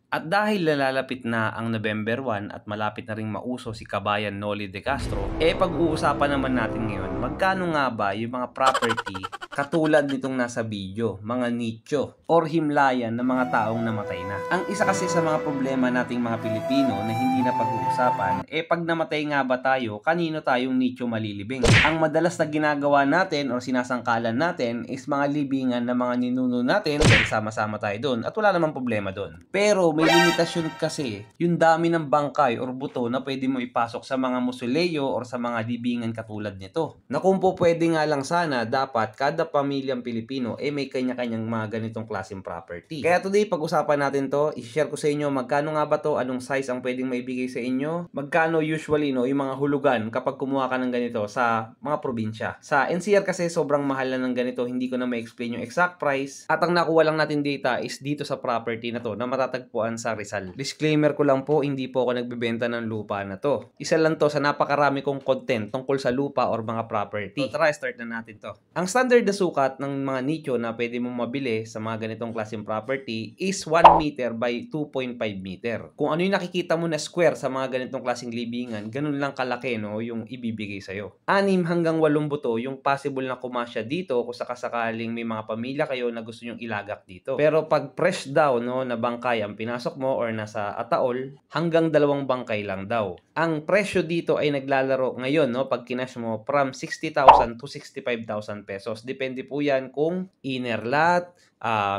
At dahil nalalapit na ang November 1 at malapit na ring mauso si Kabayan Noli de Castro, pag-uusapan naman natin ngayon, magkano nga ba yung mga property katulad nitong nasa video, mga nicho or himlayan ng mga taong namatay na. Ang isa kasi sa mga problema nating mga Pilipino na hindi na pag-uusapan, pag namatay nga ba tayo, kanino tayong nicho malilibing? Ang madalas na ginagawa natin or sinasangkalan natin is mga libingan ng mga ninuno natin dahil sama-sama tayo doon at wala namang problema doon. Pero may limitasyon kasi yung dami ng bangkay or buto na pwede mo ipasok sa mga mausoleo or sa mga libingan katulad nito. Na kung po pwede nga lang sana, dapat kada pamilyang Pilipino may kanya-kanyang mga ganitong klaseng property. Kaya today, pag-usapan natin to, i-share ko sa inyo magkano nga ba to, anong size ang pwedeng maibigay sa inyo, magkano usually yung mga hulugan kapag kumuha ka ng ganito sa mga probinsya. Sa NCR kasi sobrang mahal na ng ganito, hindi ko na ma-explain yung exact price. At ang nakuha lang natin data is dito sa property na to na matatagpuan sa Rizal. Disclaimer ko lang po, hindi po ako nagbebenta ng lupa na to. Isa lang to sa napakarami kong content tungkol sa lupa or mga property. So tara, start na natin to. Ang standard na sukat ng mga nicho na pwede mong mabili sa mga ganitong klaseng property is 1 meter by 2.5 meter. Kung ano yung nakikita mo na square sa mga ganitong klaseng libingan, ganun lang kalaki yung ibibigay sa'yo. 6 hanggang 8 buto yung possible na kumasya dito kung sakasakaling may mga pamilya kayo na gusto nyong ilagak dito. Pero pag fresh daw na bangkay ang pinasok mo or nasa ataol, hanggang 2 bangkay lang daw. Ang presyo dito ay naglalaro ngayon pag kinash mo from 60,000 to 65,000 pesos. Depende po yan kung inner lot,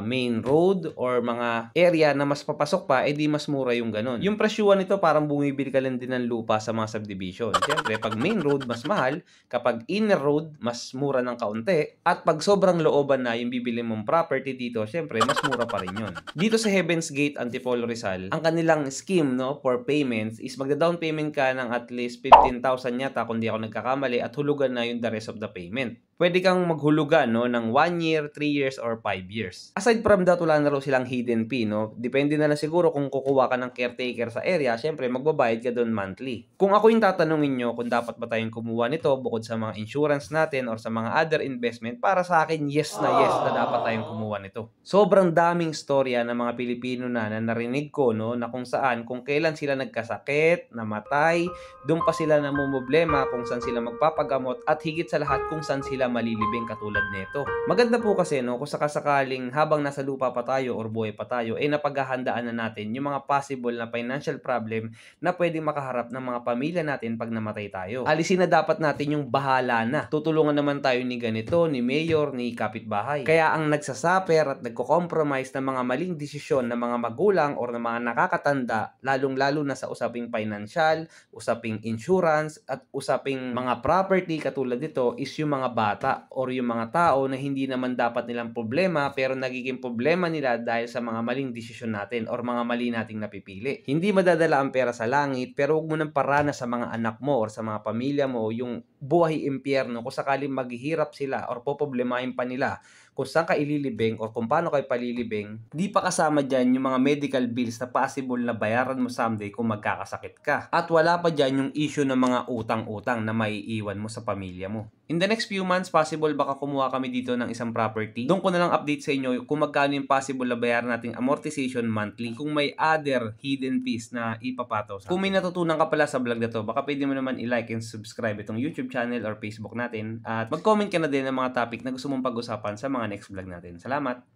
main road or mga area na mas papasok pa, di mas mura yung ganun. Yung presyuan nito parang bumibili ka lang din ng lupa sa mga subdivision. Siyempre, pag main road mas mahal, kapag inner road mas mura ng kaunti, at pag sobrang looban na yung bibili mong property dito, siyempre mas mura pa rin yun. Dito sa Heaven's Gate, Antipolo, Rizal, ang kanilang scheme for payments is magda-down payment ka ng at least 15,000 yata kung di ako nagkakamali at hulugan na yung the rest of the payment. Pwede kang maghulugan ng 1 year, 3 years, or 5 years. Aside from that, wala na raw silang hidden fee. Depende na lang siguro kung kukuha ka ng caretaker sa area, syempre magbabayad ka doon monthly. Kung ako yung tatanungin nyo kung dapat ba tayong kumuha nito bukod sa mga insurance natin or sa mga other investment, para sa akin, yes na dapat tayong kumuha nito. Sobrang daming storya ng mga Pilipino na narinig ko na kung saan, kung kailan sila nagkasakit, namatay, doon pa sila namumblema kung saan sila magpapagamot at higit sa lahat kung saan sila malilibing katulad nito. Maganda po kasi kung sakasakaling habang nasa lupa pa tayo or buhay pa tayo, napaghahandaan na natin yung mga possible na financial problem na pwedeng makaharap ng mga pamilya natin pag namatay tayo. Alisin na dapat natin yung bahala na. Tutulungan naman tayo ni ganito, ni mayor, ni kapitbahay. Kaya ang nagsasaper at nagko-compromise ng mga maling desisyon ng mga magulang or ng mga nakakatanda, lalong-lalo na sa usaping financial, usaping insurance, at usaping mga property katulad nito is yung mga bata or yung mga tao na hindi naman dapat nilang problema pero nagiging problema nila dahil sa mga maling desisyon natin or mga mali nating napipili. Hindi madadala ang pera sa langit, pero huwag mo nang parana sa mga anak mo or sa mga pamilya mo yung buhay impyerno kung sakaling maghihirap sila or poproblemahin pa nila kung saan ka ililibing or kung paano kayo palilibing. Di pa kasama dyan yung mga medical bills na possible na bayaran mo someday kung magkakasakit ka. At wala pa dyan yung issue ng mga utang-utang na maiiwan mo sa pamilya mo. In the next few months, possible baka kumuha kami dito ng isang property. Doon ko na lang update sa inyo kung magkano yung possible na bayaran nating amortization monthly, kung may other hidden fees na ipapataw sa. Kung may natutunan ka pala sa vlog na to, baka pwede mo naman i-like and subscribe itong YouTube channel or Facebook natin. At mag-comment ka na din ng mga topic na gusto mong pag-usapan sa mga next vlog natin. Salamat!